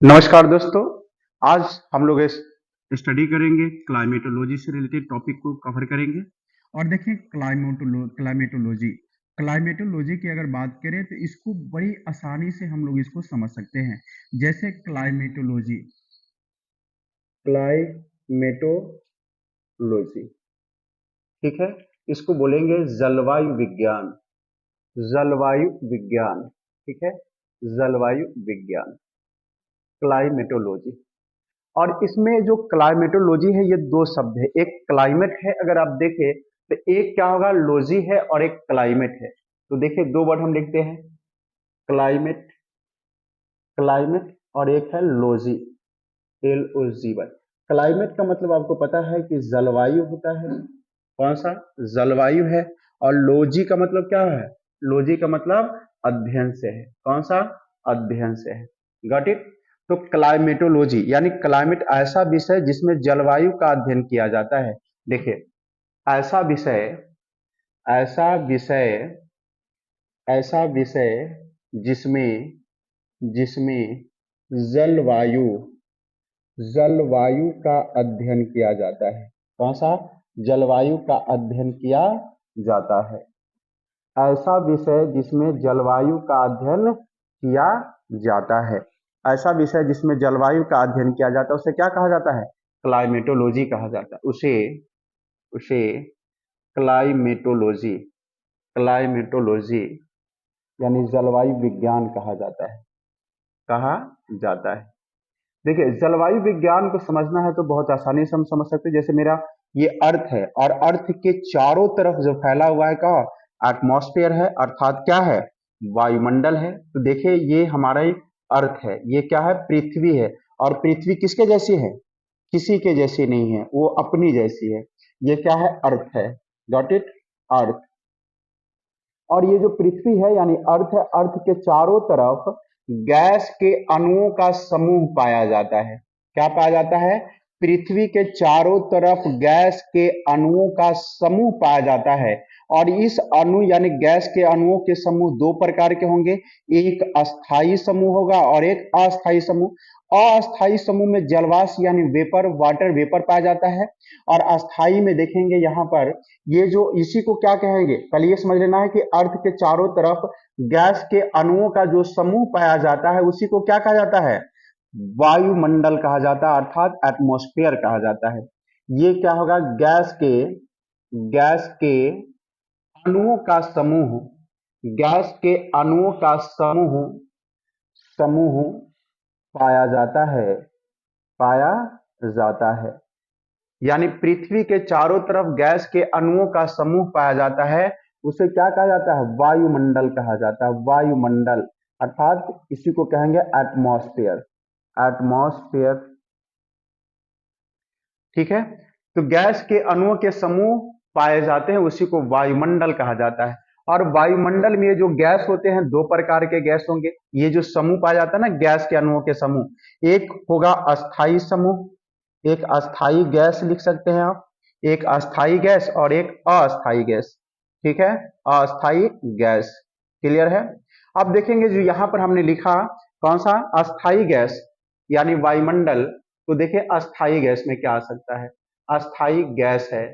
नमस्कार दोस्तों। आज हम लोग स्टडी करेंगे, क्लाइमेटोलॉजी से रिलेटेड टॉपिक को कवर करेंगे। और देखिए क्लाइमेटोलॉजी क्लाइमेटोलॉजी की अगर बात करें तो इसको बड़ी आसानी से हम लोग इसको समझ सकते हैं। जैसे क्लाइमेटोलॉजी, ठीक है, इसको बोलेंगे जलवायु विज्ञान। जलवायु विज्ञान, ठीक है, जलवायु विज्ञान, क्लाइमेटोलॉजी। और इसमें जो क्लाइमेटोलॉजी है, ये दो शब्द है। एक क्लाइमेट है, अगर आप देखें तो एक क्या होगा, लॉजी है, और एक क्लाइमेट है। तो देखिए दो वर्ड हम लिखते हैं, क्लाइमेट, क्लाइमेट, और एक है लॉजी, LOG। क्लाइमेट का मतलब आपको पता है कि जलवायु होता है, कौन सा, जलवायु है। और लॉजी का मतलब क्या है, लॉजी का मतलब अध्ययन से है, कौन सा, अध्ययन से है। Got it. तो क्लाइमेटोलॉजी यानी क्लाइमेट ऐसा विषय जिसमें जलवायु का अध्ययन किया जाता है। देखिए ऐसा विषय, ऐसा विषय, ऐसा विषय जिसमें, जिसमें जलवायु, जलवायु का अध्ययन किया जाता है। कौन सा, जलवायु का अध्ययन किया जाता है। ऐसा विषय जिसमें जलवायु का अध्ययन किया जाता है। ऐसा विषय जिसमें जलवायु का अध्ययन किया जाता है उसे क्या कहा जाता है, क्लाइमेटोलॉजी कहा जाता है। उसे उसे क्लाइमेटोलॉजी, क्लाइमेटोलॉजी यानी जलवायु विज्ञान कहा जाता है, कहा जाता है। देखिए जलवायु विज्ञान को समझना है तो बहुत आसानी से हम समझ सकते हैं। जैसे मेरा ये अर्थ है और अर्थ के चारों तरफ जो फैला हुआ है का एटमॉस्फेयर है, अर्थात क्या है, वायुमंडल है। तो देखिए ये हमारा ही अर्थ है, ये क्या है, पृथ्वी है। और पृथ्वी किसके जैसी है, किसी के जैसी नहीं है, वो अपनी जैसी है। ये क्या है, अर्थ है। गॉट इट, अर्थ। और ये जो पृथ्वी है यानी अर्थ है, अर्थ के चारों तरफ गैस के अणुओं का समूह पाया जाता है। क्या पाया जाता है, पृथ्वी के चारों तरफ गैस के अणुओं का समूह पाया जाता है। और इस अणु यानी गैस के अणुओं के समूह दो प्रकार के होंगे, एक अस्थाई समूह होगा और एक अस्थाई समूह। अस्थाई समूह में जलवाष्प यानी वेपर, वाटर वेपर पाया जाता है। और अस्थाई में देखेंगे यहाँ पर, ये जो इसी को क्या कहेंगे, कल ये समझ लेना है कि अर्थ के चारों तरफ गैस के अणुओं का जो समूह पाया जाता है उसी को क्या कहा जाता है, वायुमंडल कहा जाता है, अर्थात एटमॉस्फेयर कहा जाता है। ये क्या होगा, गैस के अणुओं का समूह, गैस के अणुओं का समूह, समूह पाया जाता है, पाया जाता है। यानी पृथ्वी के चारों तरफ गैस के अणुओं का समूह पाया जाता है, उसे क्या कहा जाता है, वायुमंडल कहा जाता है, वायुमंडल। अर्थात इसी को कहेंगे एटमॉस्फेयर, एटमॉस्फेयर, ठीक है। तो गैस के अणुओं के समूह पाए जाते हैं, उसी को वायुमंडल कहा जाता है। और वायुमंडल में जो गैस होते हैं दो प्रकार के गैस होंगे। ये जो समूह पाया जाता है ना गैस के अणुओं के समूह, एक होगा अस्थाई समूह, एक अस्थाई गैस लिख सकते हैं आप, एक अस्थाई गैस और एक अस्थाई गैस, ठीक है, अस्थाई गैस। क्लियर है। अब देखेंगे जो यहां पर हमने लिखा, कौन सा, अस्थाई गैस यानी वायुमंडल। तो देखिए अस्थाई गैस में क्या आ सकता है, अस्थाई गैस है।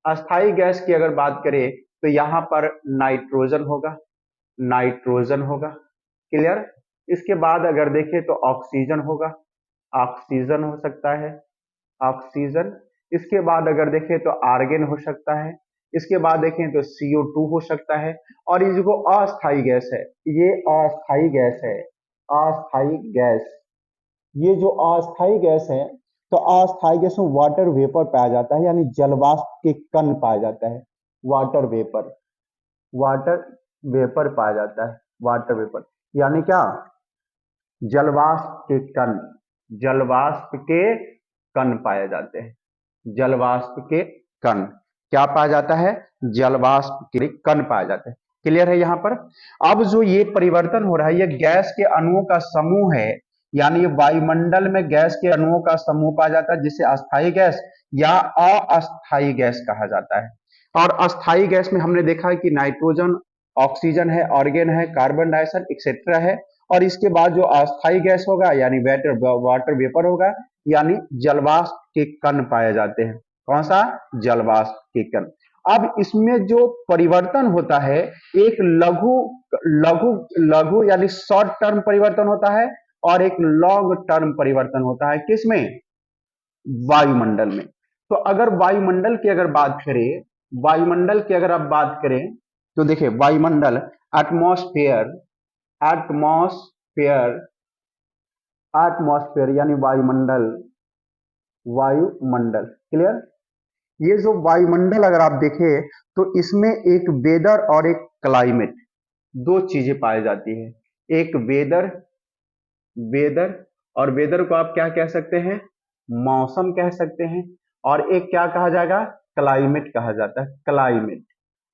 अस्थाई गैस की अगर बात करें तो यहाँ पर नाइट्रोजन होगा, नाइट्रोजन होगा। क्लियर। इसके बाद अगर देखें तो ऑक्सीजन होगा, ऑक्सीजन हो सकता है, ऑक्सीजन। इसके बाद अगर देखें तो आर्गन हो सकता है। इसके बाद देखें तो CO2 हो सकता है। और ये जो अस्थाई गैस है, ये अस्थाई गैस है, अस्थाई गैस। ये जो अस्थाई गैस है, तो अस्थाई गैस में वाटर वेपर पाया जाता है, यानी जलवाष्प के कण पाया जाता है, वाटर वेपर, वाटर वेपर पाया जाता है, वाटर वेपर यानी क्या, जलवाष्प के कण, जलवाष्प के कण पाए जाते हैं, जलवाष्प के कण। क्या पाया जाता है, जलवाष्प के कण पाए जाते हैं। क्लियर है यहाँ पर। अब जो ये परिवर्तन हो रहा है, ये गैस के अणुओं का समूह है, यानी वायुमंडल में गैस के अणुओं का समूह पाया जाता है, जिसे अस्थाई गैस या अस्थाई गैस कहा जाता है। और अस्थाई गैस में हमने देखा है कि नाइट्रोजन, ऑक्सीजन है, ऑर्गन है, कार्बन डाइऑक्साइड एक्सेट्रा है। और इसके बाद जो अस्थाई गैस होगा यानी वाटर वेपर होगा, यानी जलवाष्प के कण पाए जाते हैं। कौन सा? जलवाष्प के कण। अब इसमें जो परिवर्तन होता है, एक लघु लघु लघु यानी शॉर्ट टर्म परिवर्तन होता है और एक लॉन्ग टर्म परिवर्तन होता है। किसमें? वायुमंडल में। तो अगर वायुमंडल की अगर बात करें, वायुमंडल की अगर आप बात करें तो देखिए वायुमंडल, एटमॉस्फेयर, एटमॉस्फेयर, एटमॉस्फेयर यानी वायुमंडल, वायुमंडल। क्लियर? ये जो वायुमंडल अगर आप देखें तो इसमें एक वेदर और एक क्लाइमेट, दो चीजें पाई जाती है। एक वेदर, वेदर, और वेदर को आप क्या कह सकते हैं? मौसम कह सकते हैं। और एक क्या कहा जाएगा? क्लाइमेट कहा जाता है, क्लाइमेट।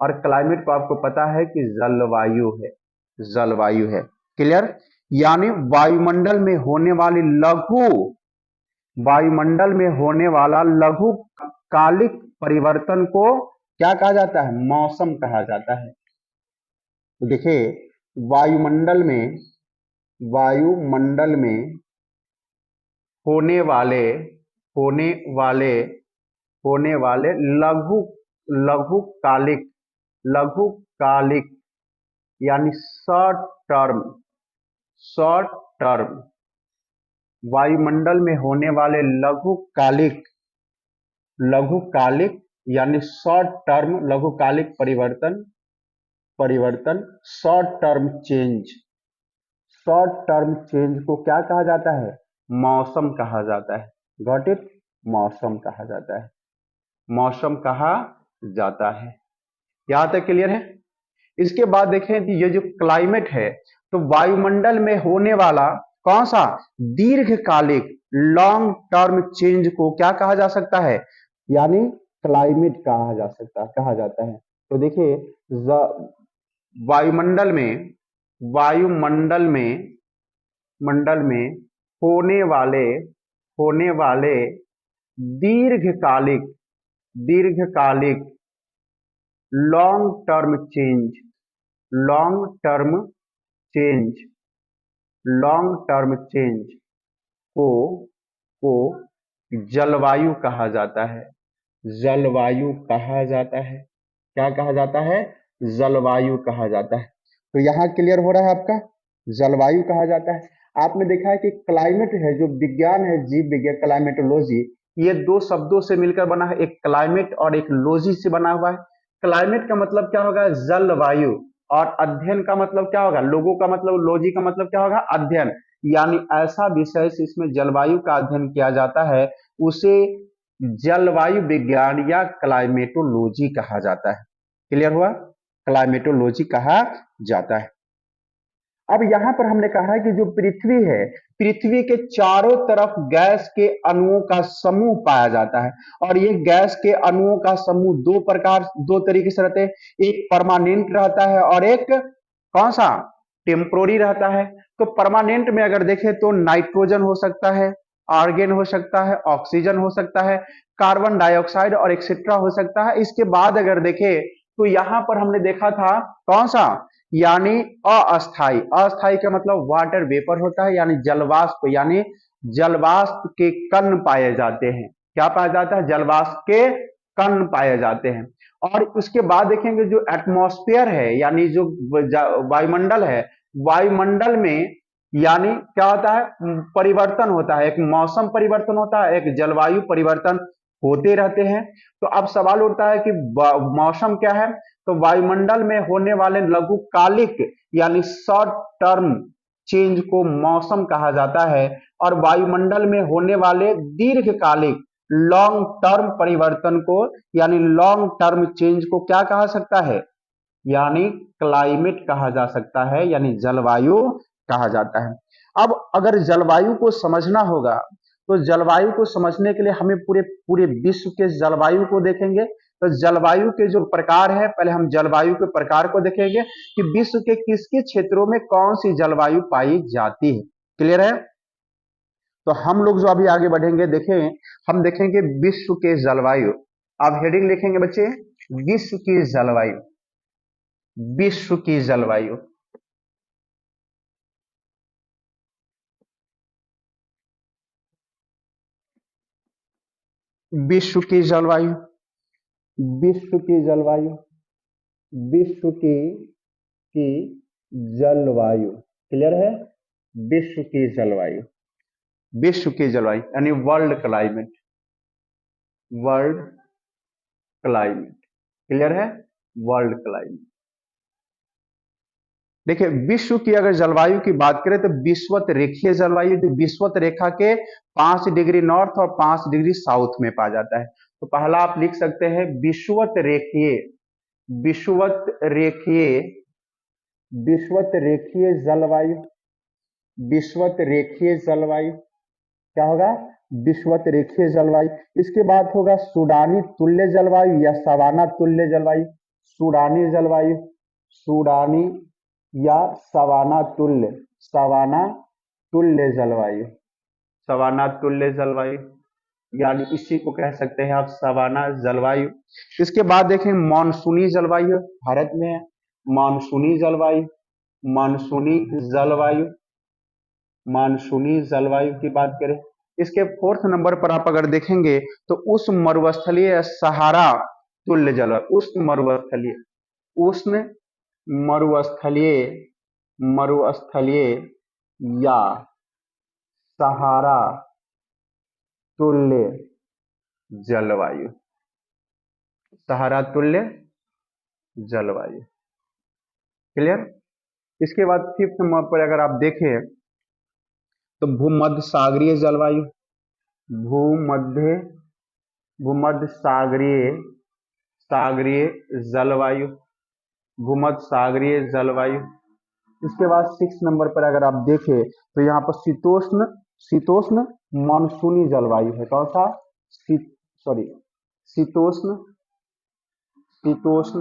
और क्लाइमेट को आपको पता है कि जलवायु है, जलवायु है। क्लियर? यानी वायुमंडल में होने वाली लघु, वायुमंडल में होने वाला लघु कालिक परिवर्तन को क्या कहा जाता है? मौसम कहा जाता है। तो देखिए वायुमंडल में, वायुमंडल में होने वाले, होने वाले, होने वाले लघु, लघु कालिक, लघु कालिक यानी शॉर्ट टर्म, शॉर्ट टर्म, वायुमंडल में होने वाले लघु कालिक, लघु कालिक यानी शॉर्ट टर्म लघु कालिक परिवर्तन, परिवर्तन, short term change, short term change को क्या कहा जाता है? मौसम कहा जाता है। Got it? मौसम कहा जाता है, मौसम कहा जाता है। यहां तक क्लियर है? इसके बाद देखें कि ये जो क्लाइमेट है, तो वायुमंडल में होने वाला कौन सा? दीर्घकालिक, लॉन्ग टर्म चेंज को क्या कहा जा सकता है? यानी क्लाइमेट कहा जा सकता, कहा जाता है। तो देखिए वायुमंडल में, वायुमंडल में, मंडल में होने वाले, होने वाले दीर्घकालिक, दीर्घकालिक, long term change, long term change, long term change को को जलवायु कहा जाता है, जलवायु कहा जाता है। क्या कहा जाता है? जलवायु कहा जाता है। तो यहां क्लियर हो रहा है आपका? जलवायु कहा जाता है। आपने देखा है कि क्लाइमेट है, जो विज्ञान है, जीव विज्ञान, क्लाइमेटोलॉजी, ये दो शब्दों से मिलकर बना है, एक क्लाइमेट और एक लॉजी से बना हुआ है। क्लाइमेट का मतलब क्या होगा? जलवायु। और अध्ययन का मतलब क्या होगा? लोगों का मतलब, लॉजी का मतलब क्या होगा? अध्ययन। यानी ऐसा विषय जिसमें जलवायु का अध्ययन किया जाता है उसे जलवायु विज्ञान या क्लाइमेटोलॉजी कहा जाता है। क्लियर हुआ? क्लाइमेटोलॉजी कहा जाता है। अब यहां पर हमने कहा है कि जो पृथ्वी है, पृथ्वी के चारों तरफ गैस के अणुओं का समूह पाया जाता है। और ये गैस के अणुओं का समूह दो प्रकार, दो तरीके से रहते हैं। एक परमानेंट रहता है और एक कौन सा? टेम्पोररी रहता है। तो परमानेंट में अगर देखें तो नाइट्रोजन हो सकता है, आर्गन हो सकता है, ऑक्सीजन हो सकता है, कार्बन डाइऑक्साइड और एक्सेट्रा हो सकता है। इसके बाद अगर देखें तो यहां पर हमने देखा था कौन सा? यानी अस्थाई। अस्थाई का मतलब वाटर वेपर होता है, यानी जलवाष्प, यानी जलवाष्प के कण पाए जाते हैं। क्या पाया जाता है? जलवाष्प के कण पाए जाते हैं। और उसके बाद देखेंगे जो एटमॉस्फेयर है, यानी जो वायुमंडल है, वायुमंडल में यानी क्या होता है? परिवर्तन होता है, एक मौसम परिवर्तन होता है, एक जलवायु परिवर्तन होते रहते हैं। तो अब सवाल उठता है कि मौसम क्या है? तो वायुमंडल में होने वाले लघुकालिक यानी शॉर्ट टर्म चेंज को मौसम कहा जाता है। और वायुमंडल में होने वाले दीर्घकालिक लॉन्ग टर्म परिवर्तन को यानी लॉन्ग टर्म चेंज को क्या कहा सकता है? यानी क्लाइमेट कहा जा सकता है, यानी जलवायु कहा जाता है। अब अगर जलवायु को समझना होगा तो जलवायु को समझने के लिए हमें पूरे पूरे विश्व के जलवायु को देखेंगे। तो जलवायु के जो प्रकार है, पहले हम जलवायु के प्रकार को देखेंगे कि विश्व के किस किस क्षेत्रों में कौन सी जलवायु पाई जाती है। क्लियर है? तो हम लोग जो अभी आगे बढ़ेंगे, देखें, हम देखेंगे विश्व के जलवायु। आप हेडिंग लिखेंगे बच्चे, विश्व की जलवायु, विश्व की जलवायु। विश्व की जलवायु, विश्व की जलवायु, विश्व की जलवायु, क्लियर है? विश्व की जलवायु, विश्व की जलवायु यानी world climate, world climate, clear है? World climate. देखिए विश्व की अगर जलवायु की बात करें तो विषुवत रेखीय जलवायु जो विषुवत रेखा के 5 डिग्री नॉर्थ और 5 डिग्री साउथ में पाया जाता है। तो पहला आप लिख सकते हैं विषुवत रेखीय, विषुवत रेखीय, विषुवत रेखीय जलवायु, विषुवत रेखीय जलवायु क्या होगा? विषुवत रेखीय जलवायु। इसके बाद होगा सूडानी तुल्य जलवायु या सवाना तुल्य जलवायु, सूडानी जलवायु, सूडानी या सवाना तुल्य, सवाना तुल्य जलवायु, सवाना तुल्य जलवायु यानी इसी को कह सकते हैं आप सवाना जलवायु। इसके बाद देखें मानसूनी जलवायु भारत में है, मानसूनी जलवायु, मानसूनी जलवायु, मानसूनी जलवायु की बात करें। इसके 4th नंबर पर आप अगर देखेंगे तो उष्ण मरुस्थलीय सहारा तुल्य जलवायु, उष्ण मरुस्थलीय, उष्ण मरुस्थलीय, मरुस्थलीय या सहारा तुल्य जलवायु, सहारा तुल्य जलवायु, क्लियर? इसके बाद 5th नंबर पर अगर आप देखें तो भूमध्य सागरीय जलवायु, भूमध्य, भूमध्य सागरीय, सागरीय जलवायु, भूमध्य सागरीय जलवायु। इसके बाद 6 नंबर पर अगर आप देखें तो यहाँ पर शीतोष्ण, शीतोष्ण मानसूनी जलवायु है। कौन सा? शीतोष्ण, शीतोष्ण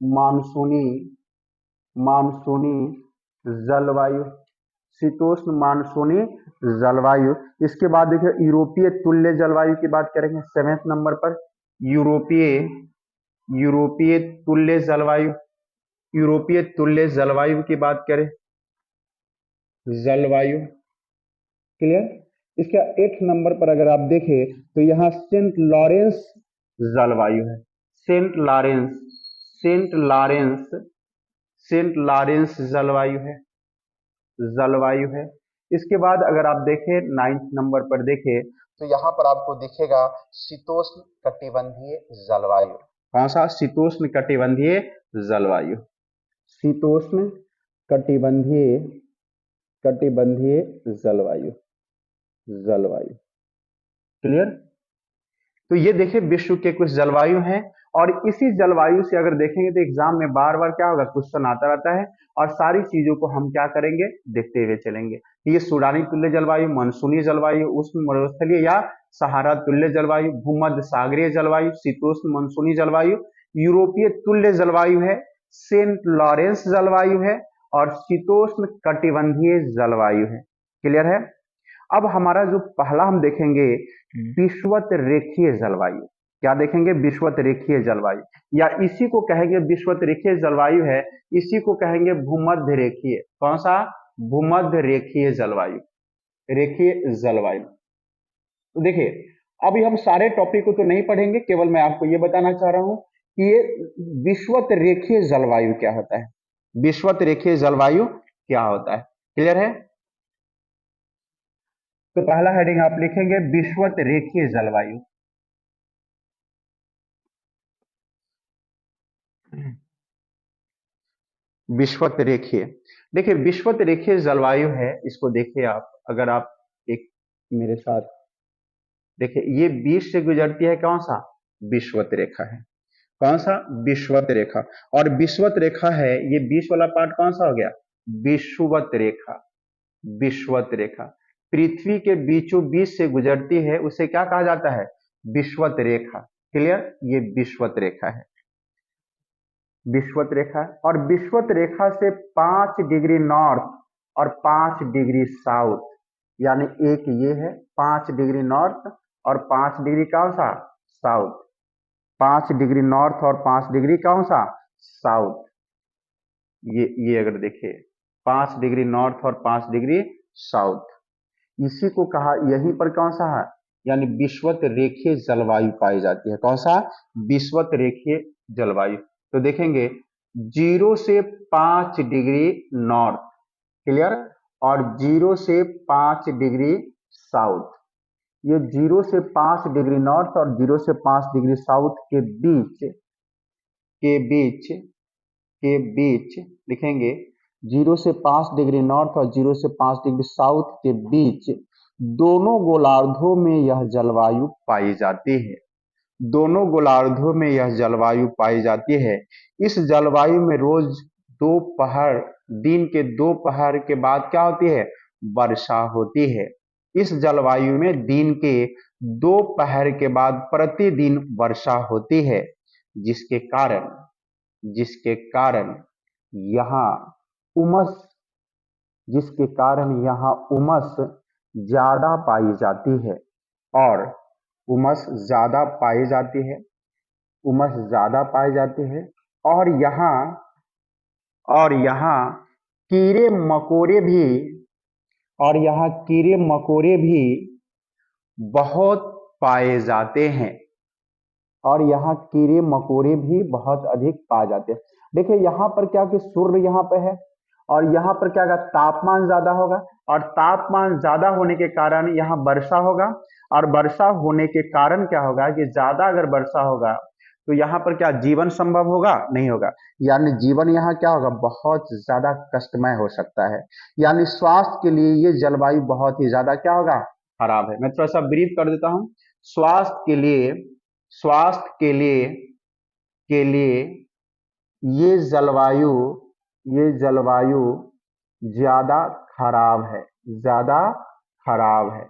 मानसूनी, मानसूनी जलवायु, शीतोष्ण मानसूनी जलवायु। इसके बाद देखिए यूरोपीय तुल्य जलवायु की बात करेंगे 7th नंबर पर, यूरोपीय, यूरोपीय तुल्य जलवायु, यूरोपीय तुल्य जलवायु की बात करें, जलवायु, क्लियर? इसका 8th नंबर पर अगर आप देखें तो यहाँ सेंट लॉरेंस जलवायु है, Saint Lawrence, Saint Lawrence, Saint Lawrence जलवायु है, जलवायु है। इसके बाद अगर आप देखें 9th नंबर पर देखें तो यहाँ पर आपको दिखेगा शीतोष्ण कटिबंधीय जलवायु। कौन सा? शीतोष्ण कटिबंधीय जलवायु, शीतोष्ण कटिबंधीय, कटिबंधीय जलवायु, जलवायु, क्लियर? तो ये देखिए विश्व के कुछ जलवायु हैं और इसी जलवायु से अगर देखेंगे तो एग्जाम में बार बार क्या होगा? क्वेश्चन आता रहता है और सारी चीजों को हम क्या करेंगे? देखते हुए चलेंगे। ये सूडानी तुल्य जलवायु, मानसूनी जलवायु, उष्ण मरुस्थलीय या सहारा तुल्य जलवायु, भूमध्य सागरीय जलवायु, शीतोष्ण मानसूनी जलवायु, यूरोपीय तुल्य जलवायु है, सेंट लॉरेंस जलवायु है और शीतोष्ण कटिबंधीय जलवायु है। क्लियर है? अब हमारा जो पहला हम देखेंगे विषुवत रेखीय जलवायु। क्या देखेंगे? विषुवत रेखीय जलवायु या इसी को कहेंगे विषुवत रेखीय जलवायु है, इसी को कहेंगे भूमध्य रेखीय। कौन सा? भूमध्य रेखीय जलवायु, रेखीय जलवायु। तो देखिए अभी हम सारे टॉपिक को तो नहीं पढ़ेंगे, केवल मैं आपको ये बताना चाह रहा हूं कि ये विषुवत रेखीय जलवायु क्या होता है, विषुवत रेखीय जलवायु क्या होता है। क्लियर है? तो पहला हेडिंग आप लिखेंगे विषुवत रेखीय जलवायु। विषुवत रेखीय, देखिए विषुवत रेखीय जलवायु है, इसको देखिए आप, अगर आप एक मेरे साथ देखिए, ये बीच से गुजरती है, कौन सा? विषुवत रेखा है। कौन सा? विषुवत रेखा। और विषुवत रेखा है, ये बीच वाला पार्ट कौन सा हो गया? विषुवत रेखा, विषुवत रेखा पृथ्वी के बीचों बीच से गुजरती है, उसे क्या कहा जाता है? विषुवत रेखा। क्लियर? ये विषुवत रेखा है, विषुवत रेखा। और विषुवत रेखा से 5 डिग्री नॉर्थ और 5 डिग्री साउथ, यानी एक ये है 5 डिग्री नॉर्थ और 5 डिग्री कौन सा? साउथ। 5 डिग्री नॉर्थ और 5 डिग्री कौन सा? साउथ। ये अगर देखिए 5 डिग्री नॉर्थ और 5 डिग्री साउथ, इसी को कहा, यहीं पर कौन सा है? यानी विषुवत रेखीय जलवायु पाई जाती है। कौन सा? विषुवत रेखीय जलवायु। तो देखेंगे 0 से 5 डिग्री नॉर्थ, क्लियर, और 0 से 5 डिग्री साउथ। ये 0 से 5 डिग्री नॉर्थ और 0 से 5 डिग्री साउथ के बीच लिखेंगे 0 से 5 डिग्री नॉर्थ और 0 से 5 डिग्री साउथ के बीच दोनों गोलार्धों में यह जलवायु पाई जाती है। दोनों गोलार्धों में यह जलवायु पाई जाती है। इस जलवायु में रोज दोपहर, दिन के दोपहर के बाद क्या होती है? वर्षा होती है। इस जलवायु में दिन के दोपहर के बाद प्रतिदिन वर्षा होती है, जिसके कारण यहाँ उमस जिसके कारण यहाँ उमस ज्यादा पाई जाती है और उमस ज्यादा पाई जाती है उमस ज्यादा पाई जाती है और यहाँ कीड़े मकोड़े भी और यहाँ कीड़े मकोड़े भी बहुत पाए जाते हैं और यहाँ कीड़े मकोड़े भी बहुत अधिक पाए जाते हैं। देखिए यहाँ पर क्या कि सूर्य यहाँ पे है और यहाँ पर क्या होगा? तापमान ज्यादा होगा और तापमान ज्यादा होने के कारण यहाँ वर्षा होगा और वर्षा होने के कारण क्या होगा कि ज्यादा अगर वर्षा होगा तो यहाँ पर क्या जीवन संभव होगा? नहीं होगा। यानी जीवन यहाँ क्या होगा? बहुत ज्यादा कष्टमय हो सकता है। यानी स्वास्थ्य के लिए ये जलवायु बहुत ही ज्यादा क्या होगा? खराब है। मैं थोड़ा सा ब्रीफ कर देता हूँ। स्वास्थ्य के लिए ये जलवायु ज्यादा खराब है।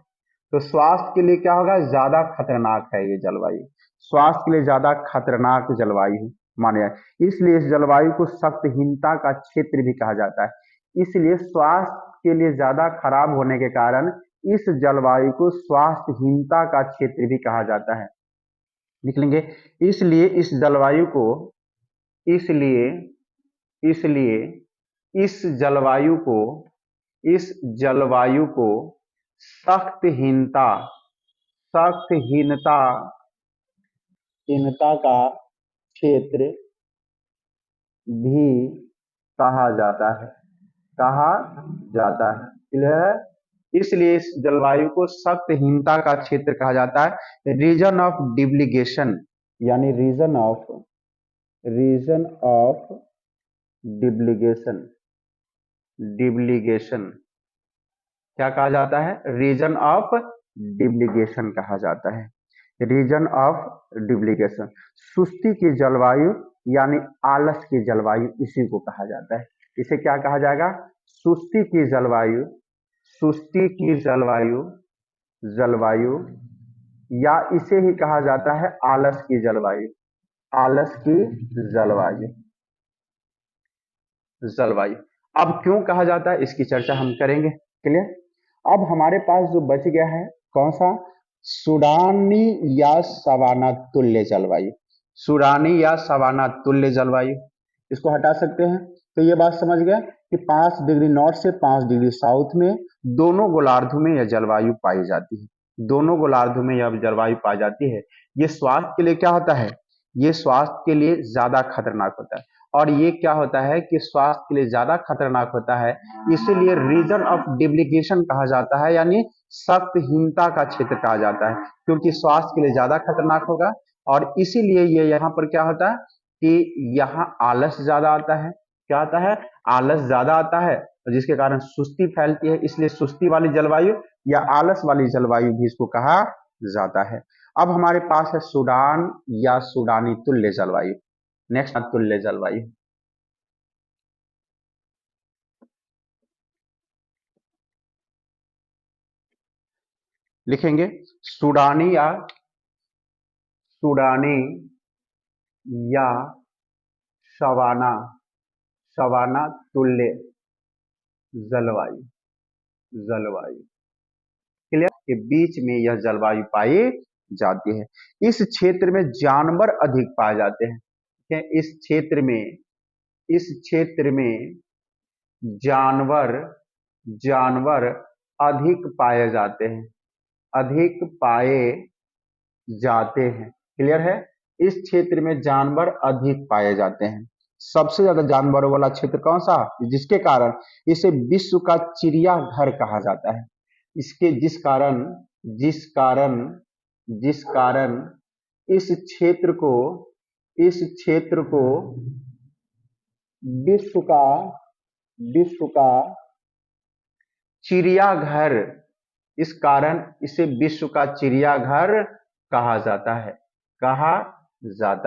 तो स्वास्थ्य के लिए क्या होगा? ज्यादा खतरनाक है ये जलवायु। स्वास्थ्य के लिए ज्यादा खतरनाक जलवायु माने जाए। इसलिए इस जलवायु को सख्तहीनता का क्षेत्र भी कहा जाता है। इसलिए स्वास्थ्य के लिए ज्यादा खराब होने के कारण इस जलवायु को स्वास्थ्यहीनता का क्षेत्र भी कहा जाता है। लिख लेंगे। इसलिए इस जलवायु को सख्तहीनता सख्तहीनता हीनता का क्षेत्र भी कहा जाता है। क्लियर है? इसलिए इस जलवायु को सख्तहीनता का क्षेत्र कहा जाता है। रीजन ऑफ डिब्लिगेशन यानी रीजन ऑफ डिब्लिगेशन क्या कहा जाता है? रीजन ऑफ डिब्लिगेशन कहा जाता है। रीजन ऑफ डिब्लिगेशन, सुस्ती की जलवायु यानी आलस की जलवायु, इसी को कहा जाता है। इसे क्या कहा जाएगा? सुस्ती की जलवायु या इसे ही कहा जाता है आलस की जलवायु। अब क्यों कहा जाता है इसकी चर्चा हम करेंगे। क्लियर? अब हमारे पास जो बच गया है कौन सा? सूडानी या सवाना तुल्य जलवायु। सूडानी या सवाना तुल्य जलवायु, इसको हटा सकते हैं। तो ये बात समझ गए कि 5 डिग्री नॉर्थ से 5 डिग्री साउथ में दोनों गोलार्धों में यह जलवायु पाई जाती है। दोनों गोलार्धों में यह जलवायु पाई जाती है। ये स्वास्थ्य के लिए क्या होता है? ये स्वास्थ्य के लिए ज्यादा खतरनाक होता है। और ये क्या होता है कि स्वास्थ्य के लिए ज्यादा खतरनाक होता है, इसीलिए रीजन ऑफ डिब्लिगेशन कहा जाता है, यानी सख्तहीनता का क्षेत्र कहा जाता है, क्योंकि स्वास्थ्य के लिए ज्यादा खतरनाक होगा। और इसीलिए ये यहाँ पर क्या होता है कि यहाँ आलस ज्यादा आता है। क्या आता है? आलस ज्यादा आता है, जिसके कारण सुस्ती फैलती है। इसलिए सुस्ती वाली जलवायु या आलस वाली जलवायु भी इसको कहा जाता है। अब हमारे पास है सूडान या सूडानी तुल्य जलवायु। नेक्स्ट तुल्य जलवायु लिखेंगे। सूडानी या सवाना तुल्य जलवायु क्लियर के बीच में यह जलवायु पाई जाती है। इस क्षेत्र में जानवर अधिक पाए जाते हैं। इस क्षेत्र में जानवर अधिक पाए जाते हैं। अधिक पाए जाते हैं। क्लियर है? इस क्षेत्र में जानवर अधिक पाए जाते हैं। सबसे ज्यादा जानवरों वाला क्षेत्र कौन सा? जिसके कारण इसे विश्व का चिड़ियाघर कहा जाता है। इसके जिस कारण इस क्षेत्र को विश्व का विश्व का चिड़ियाघर, इस कारण इसे विश्व का चिड़ियाघर कहा जाता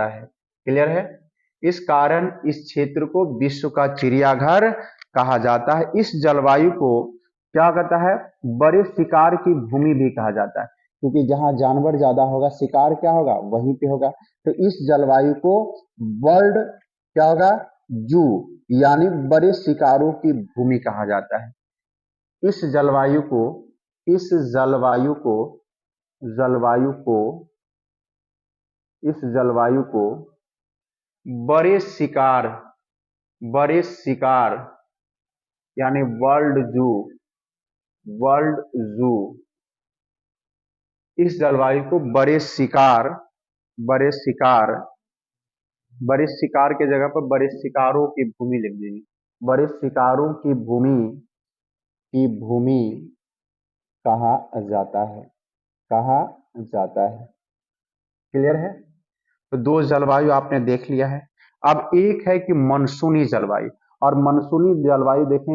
है। क्लियर है? इस कारण इस क्षेत्र को विश्व का चिड़ियाघर कहा जाता है। इस जलवायु को क्या कहता है? बड़े शिकार की भूमि भी कहा जाता है, क्योंकि जहां जानवर ज्यादा होगा शिकार क्या होगा? वहीं पे होगा। तो इस जलवायु को वर्ल्ड क्या होगा? जू, यानी बड़े शिकारों की भूमि कहा जाता है। इस जलवायु को इस जलवायु को जलवायु को इस जलवायु को बड़े शिकार यानी वर्ल्ड जू, इस जलवायु को बड़े शिकार के जगह पर बड़े शिकारों की भूमि लिख दीजिए। बड़े शिकारों की भूमि कहा जाता है। क्लियर है? तो दो जलवायु आपने देख लिया है। अब एक है कि मानसूनी जलवायु, और मानसूनी जलवायु देखें